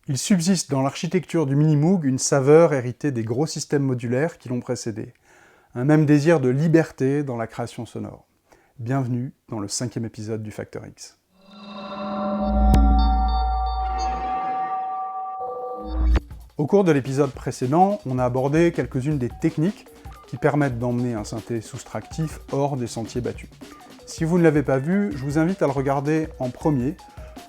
Il subsiste dans l'architecture du Minimoog une saveur héritée des gros systèmes modulaires qui l'ont précédé. Un même désir de liberté dans la création sonore. Bienvenue dans le 5e épisode du Facteur X. Au cours de l'épisode précédent, on a abordé quelques-unes des techniques qui permettent d'emmener un synthé soustractif hors des sentiers battus. Si vous ne l'avez pas vu, je vous invite à le regarder en premier.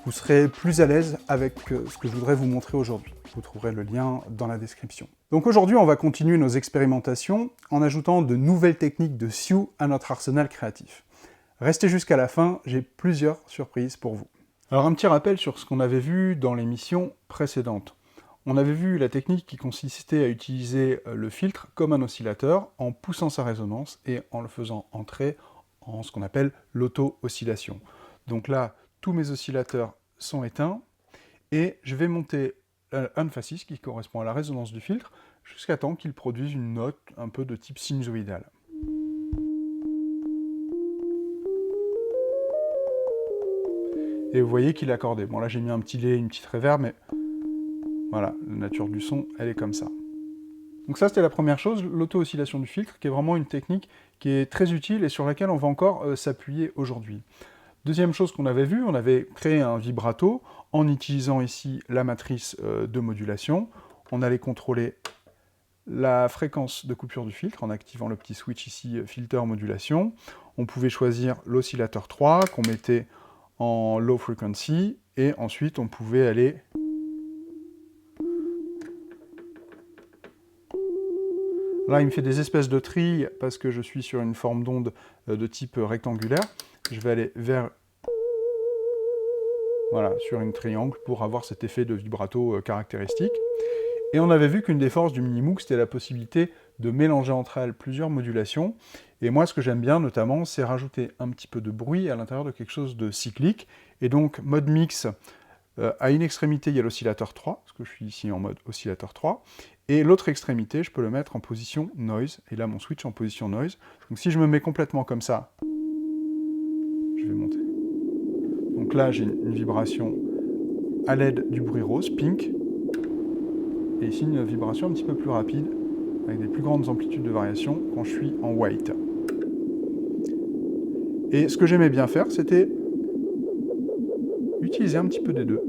Vous serez plus à l'aise avec ce que je voudrais vous montrer aujourd'hui. Vous trouverez le lien dans la description. Donc aujourd'hui, on va continuer nos expérimentations en ajoutant de nouvelles techniques de Sioux à notre arsenal créatif. Restez jusqu'à la fin, j'ai plusieurs surprises pour vous. Alors un petit rappel sur ce qu'on avait vu dans l'émission précédente. On avait vu la technique qui consistait à utiliser le filtre comme un oscillateur en poussant sa résonance et en le faisant entrer en ce qu'on appelle l'auto-oscillation. Donc là, tous mes oscillateurs sont éteints et je vais monter l'emphasis qui correspond à la résonance du filtre jusqu'à temps qu'il produise une note un peu de type sinusoïdal. Et vous voyez qu'il est accordé. Bon là j'ai mis un petit delay, une petite reverb, mais voilà, la nature du son, elle est comme ça. Donc ça c'était la première chose, l'auto-oscillation du filtre, qui est vraiment une technique qui est très utile et sur laquelle on va encore s'appuyer aujourd'hui. Deuxième chose qu'on avait vue, on avait créé un vibrato en utilisant ici la matrice de modulation. On allait contrôler la fréquence de coupure du filtre en activant le petit switch ici, filter modulation. On pouvait choisir l'oscillateur 3 qu'on mettait en low frequency et ensuite on pouvait aller là, il me fait des espèces de trilles parce que je suis sur une forme d'onde de type rectangulaire. Je vais aller vers, voilà, sur une triangle pour avoir cet effet de vibrato caractéristique. Et on avait vu qu'une des forces du Minimoog, c'était la possibilité de mélanger entre elles plusieurs modulations. Et moi, ce que j'aime bien, notamment, c'est rajouter un petit peu de bruit à l'intérieur de quelque chose de cyclique. Et donc, mode mix, à une extrémité, il y a l'oscillateur 3, parce que je suis ici en mode oscillateur 3. Et l'autre extrémité, je peux le mettre en position noise. Et là, mon switch en position noise. Donc si je me mets complètement comme ça, je vais monter. Donc là, j'ai une vibration à l'aide du bruit rose, pink. Et ici, une vibration un petit peu plus rapide, avec des plus grandes amplitudes de variation quand je suis en white. Et ce que j'aimais bien faire, c'était utiliser un petit peu des deux.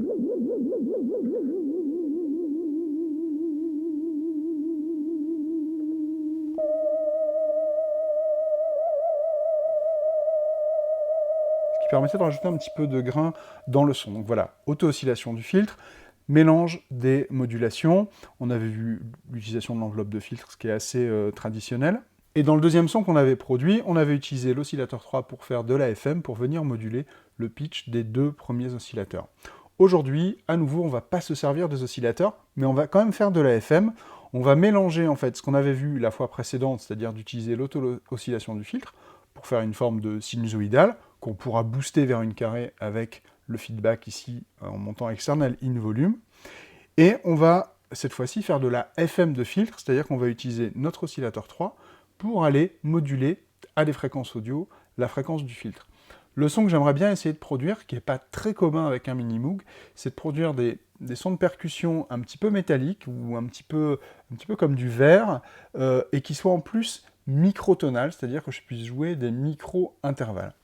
Ce qui permettait de rajouter un petit peu de grain dans le son. Donc voilà, auto-oscillation du filtre, mélange des modulations. On avait vu l'utilisation de l'enveloppe de filtre, ce qui est assez traditionnel. Et dans le deuxième son qu'on avait produit, on avait utilisé l'oscillateur 3 pour faire de la FM, pour venir moduler le pitch des deux premiers oscillateurs. Aujourd'hui, à nouveau, on ne va pas se servir des oscillateurs, mais on va quand même faire de la FM. On va mélanger en fait ce qu'on avait vu la fois précédente, c'est-à-dire d'utiliser l'auto-oscillation du filtre pour faire une forme de sinusoïdale, qu'on pourra booster vers une carrée avec le feedback ici en montant external in volume. Et on va cette fois-ci faire de la FM de filtre, c'est-à-dire qu'on va utiliser notre oscillateur 3 pour aller moduler à des fréquences audio la fréquence du filtre. Le son que j'aimerais bien essayer de produire, qui n'est pas très commun avec un Minimoog, c'est de produire des sons de percussion un petit peu métalliques, ou un petit peu comme du verre, et qui soient en plus microtonales, c'est-à-dire que je puisse jouer des micro-intervalles.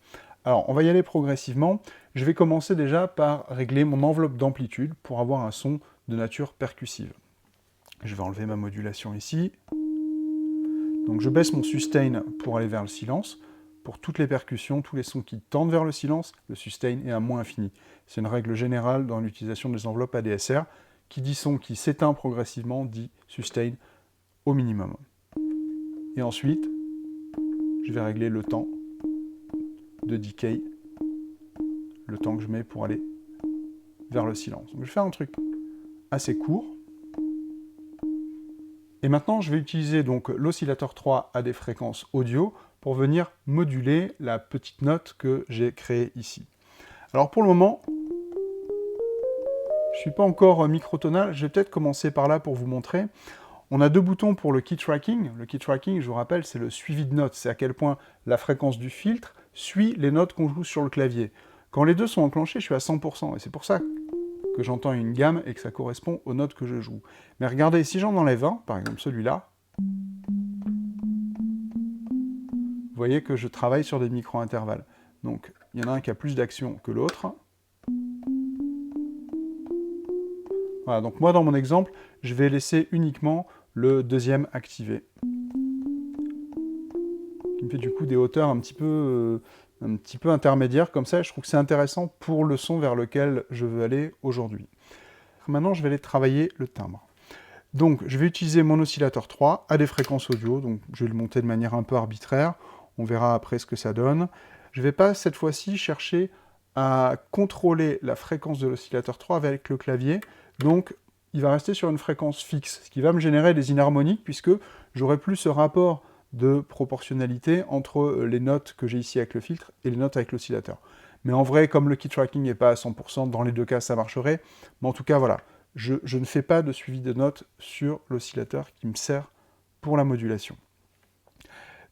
Alors, on va y aller progressivement. Je vais commencer déjà par régler mon enveloppe d'amplitude pour avoir un son de nature percussive. Je vais enlever ma modulation ici. Donc je baisse mon sustain pour aller vers le silence. Pour toutes les percussions, tous les sons qui tendent vers le silence, le sustain est à moins infini. C'est une règle générale dans l'utilisation des enveloppes ADSR. Qui dit son qui s'éteint progressivement dit sustain au minimum. Et ensuite, je vais régler le temps de decay, le temps que je mets pour aller vers le silence. Donc je vais faire un truc assez court. Et maintenant, je vais utiliser donc l'oscillateur 3 à des fréquences audio pour venir moduler la petite note que j'ai créée ici. Alors pour le moment, je ne suis pas encore microtonal, je vais peut-être commencer par là pour vous montrer. On a deux boutons pour le key tracking. Le key tracking, je vous rappelle, c'est le suivi de notes. C'est à quel point la fréquence du filtre suit les notes qu'on joue sur le clavier. Quand les deux sont enclenchés, je suis à 100%. Et c'est pour ça que j'entends une gamme et que ça correspond aux notes que je joue. Mais regardez, si j'en enlève un, par exemple celui-là, vous voyez que je travaille sur des micro-intervalles. Donc, il y en a un qui a plus d'action que l'autre. Voilà, donc moi, dans mon exemple, je vais laisser uniquement le deuxième activé. Qui me fait du coup des hauteurs un petit peu intermédiaires, comme ça, et je trouve que c'est intéressant pour le son vers lequel je veux aller aujourd'hui. Maintenant, je vais aller travailler le timbre. Donc, je vais utiliser mon oscillateur 3 à des fréquences audio, donc je vais le monter de manière un peu arbitraire, on verra après ce que ça donne. Je ne vais pas, cette fois-ci, chercher à contrôler la fréquence de l'oscillateur 3 avec le clavier, donc il va rester sur une fréquence fixe, ce qui va me générer des inharmoniques, puisque j'aurai plus ce rapport de proportionnalité entre les notes que j'ai ici avec le filtre et les notes avec l'oscillateur. Mais en vrai, comme le key tracking n'est pas à 100%, dans les deux cas, ça marcherait. Mais en tout cas, voilà, je ne fais pas de suivi de notes sur l'oscillateur qui me sert pour la modulation.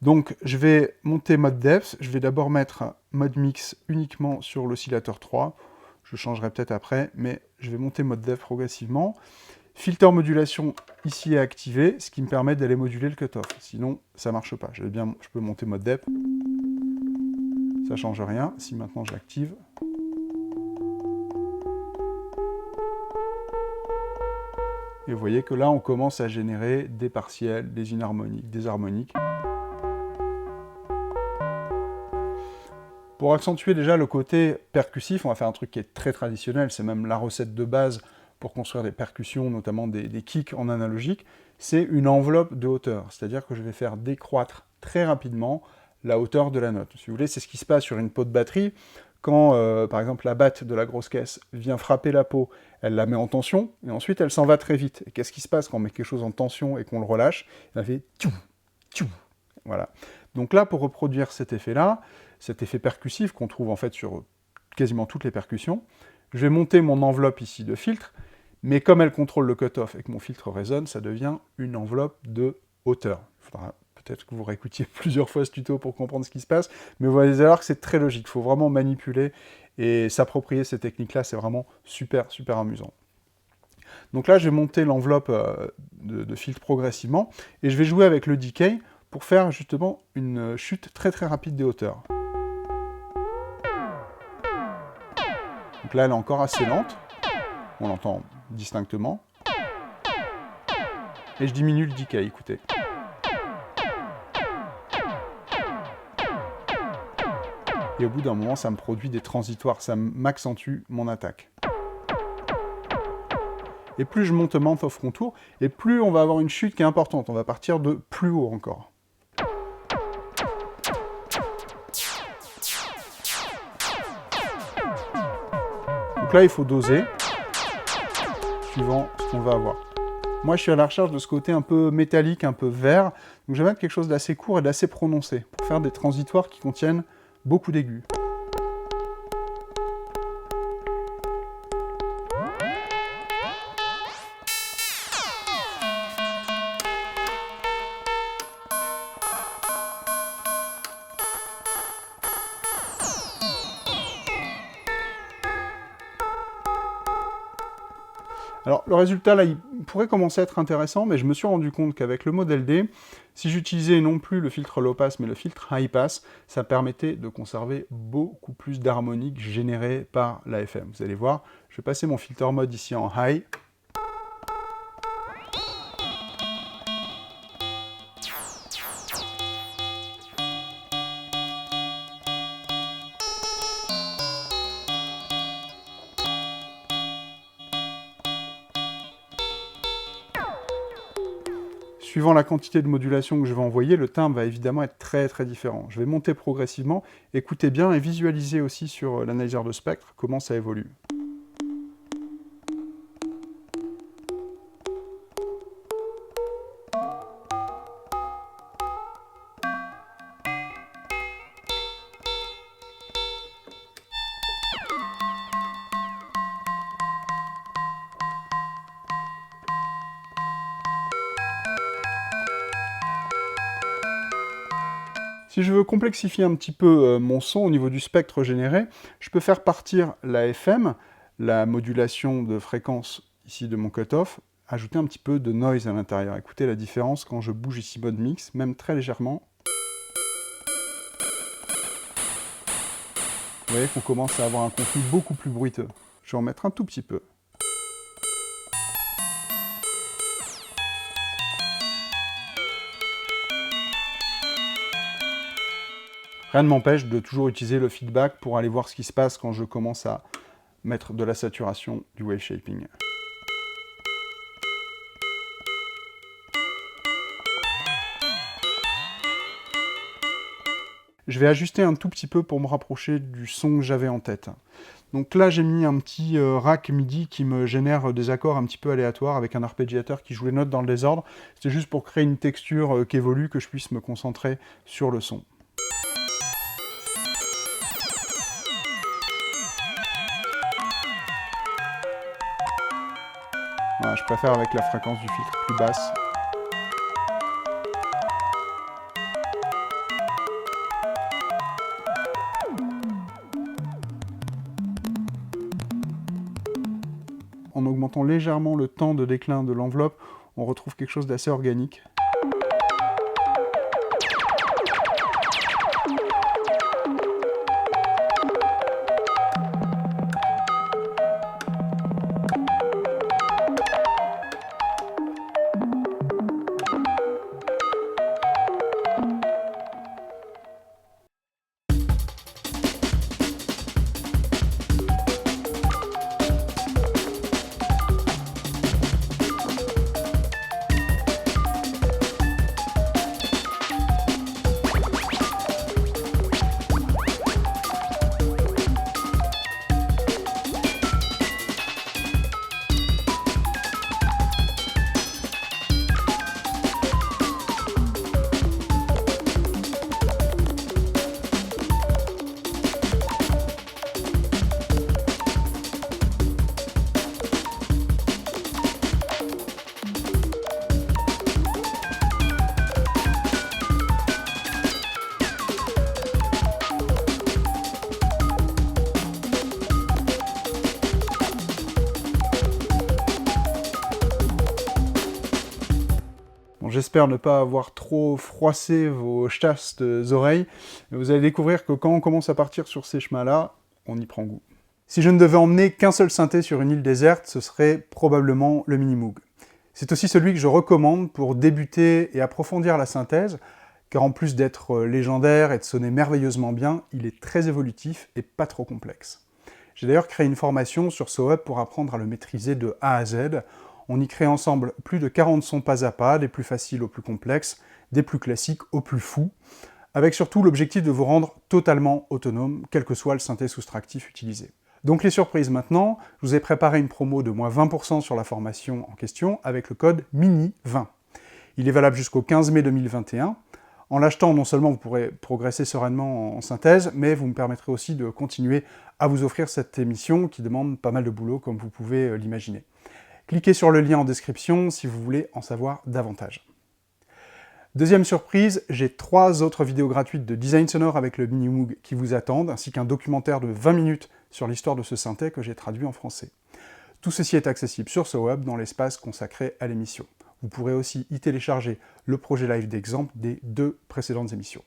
Donc, je vais monter mode depth. Je vais d'abord mettre mode mix uniquement sur l'oscillateur 3. Je changerai peut-être après, mais je vais monter mode depth progressivement. Filter modulation ici est activé, ce qui me permet d'aller moduler le cutoff. Sinon, ça ne marche pas. Je peux monter mode depth. Ça ne change rien. Si maintenant je l'active. Et vous voyez que là, on commence à générer des partiels, des inharmoniques, des harmoniques. Pour accentuer déjà le côté percussif, on va faire un truc qui est très traditionnel, c'est même la recette de base pour construire des percussions, notamment des kicks en analogique, c'est une enveloppe de hauteur. C'est-à-dire que je vais faire décroître très rapidement la hauteur de la note. Si vous voulez, c'est ce qui se passe sur une peau de batterie. Quand, par exemple, la batte de la grosse caisse vient frapper la peau, elle la met en tension, et ensuite elle s'en va très vite. Et qu'est-ce qui se passe quand on met quelque chose en tension et qu'on le relâche? Elle fait tchou, tchou. Voilà. Donc là, pour reproduire cet effet-là, cet effet percussif qu'on trouve en fait sur quasiment toutes les percussions, je vais monter mon enveloppe ici de filtre, mais comme elle contrôle le cutoff et que mon filtre résonne, ça devient une enveloppe de hauteur. Il faudra peut-être que vous réécoutiez plusieurs fois ce tuto pour comprendre ce qui se passe, mais vous allez voir que c'est très logique. Il faut vraiment manipuler et s'approprier ces techniques-là, c'est vraiment super, super amusant. Donc là, je vais monter l'enveloppe de filtre progressivement, et je vais jouer avec le decay pour faire justement une chute très très rapide des hauteurs. Donc là, elle est encore assez lente, on l'entend distinctement. Et je diminue le decay, écoutez. Et au bout d'un moment, ça me produit des transitoires, ça m'accentue mon attaque. Et plus je monte Month of Contour, et plus on va avoir une chute qui est importante. On va partir de plus haut encore. Donc là, il faut doser, suivant ce qu'on va avoir. Moi, je suis à la recherche de ce côté un peu métallique, un peu vert. Donc je vais mettre quelque chose d'assez court et d'assez prononcé, pour faire des transitoires qui contiennent beaucoup d'aigus. Alors, le résultat, là, il pourrait commencer à être intéressant, mais je me suis rendu compte qu'avec le modèle D, si j'utilisais non plus le filtre low pass, mais le filtre high pass, ça permettait de conserver beaucoup plus d'harmoniques générées par l'AFM. Vous allez voir, je vais passer mon filter mode ici en high. Suivant la quantité de modulation que je vais envoyer, le timbre va évidemment être très très différent. Je vais monter progressivement, écoutez bien et visualisez aussi sur l'analyseur de spectre comment ça évolue. Si je veux complexifier un petit peu mon son au niveau du spectre généré, je peux faire partir la FM la modulation de fréquence ici de mon cutoff, ajouter un petit peu de noise à l'intérieur. Écoutez la différence quand je bouge ici mode mix, même très légèrement. Vous voyez qu'on commence à avoir un contenu beaucoup plus bruiteux. Je vais en mettre un tout petit peu. Rien ne m'empêche de toujours utiliser le feedback pour aller voir ce qui se passe quand je commence à mettre de la saturation, du wave shaping. Je vais ajuster un tout petit peu pour me rapprocher du son que j'avais en tête. Donc là, j'ai mis un petit rack MIDI qui me génère des accords un petit peu aléatoires avec un arpégiateur qui joue les notes dans le désordre. C'est juste pour créer une texture qui évolue, que je puisse me concentrer sur le son. Voilà, je préfère avec la fréquence du filtre plus basse. En augmentant légèrement le temps de déclin de l'enveloppe, on retrouve quelque chose d'assez organique. Bon, j'espère ne pas avoir trop froissé vos chastes oreilles, mais vous allez découvrir que quand on commence à partir sur ces chemins-là, on y prend goût. Si je ne devais emmener qu'un seul synthé sur une île déserte, ce serait probablement le Minimoog. C'est aussi celui que je recommande pour débuter et approfondir la synthèse, car en plus d'être légendaire et de sonner merveilleusement bien, il est très évolutif et pas trop complexe. J'ai d'ailleurs créé une formation sur SoHub pour apprendre à le maîtriser de A à Z. On y crée ensemble plus de 40 sons pas à pas, des plus faciles aux plus complexes, des plus classiques aux plus fous, avec surtout l'objectif de vous rendre totalement autonome, quel que soit le synthé soustractif utilisé. Donc les surprises maintenant, je vous ai préparé une promo de moins 20% sur la formation en question avec le code MINI20. Il est valable jusqu'au 15 mai 2021. En l'achetant, non seulement vous pourrez progresser sereinement en synthèse, mais vous me permettrez aussi de continuer à vous offrir cette émission qui demande pas mal de boulot, comme vous pouvez l'imaginer. Cliquez sur le lien en description si vous voulez en savoir davantage. Deuxième surprise, j'ai 3 autres vidéos gratuites de design sonore avec le Minimoog qui vous attendent, ainsi qu'un documentaire de 20 minutes sur l'histoire de ce synthé que j'ai traduit en français. Tout ceci est accessible sur SoHub dans l'espace consacré à l'émission. Vous pourrez aussi y télécharger le projet live d'exemple des 2 précédentes émissions.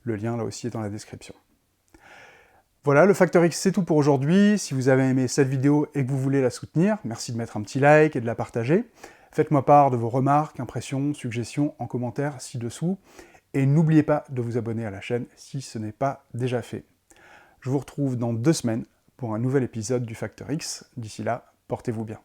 Le lien là aussi est dans la description. Voilà, le Facteur X, c'est tout pour aujourd'hui. Si vous avez aimé cette vidéo et que vous voulez la soutenir, merci de mettre un petit like et de la partager. Faites-moi part de vos remarques, impressions, suggestions en commentaire ci-dessous. Et n'oubliez pas de vous abonner à la chaîne si ce n'est pas déjà fait. Je vous retrouve dans 2 semaines pour un nouvel épisode du Facteur X. D'ici là, portez-vous bien.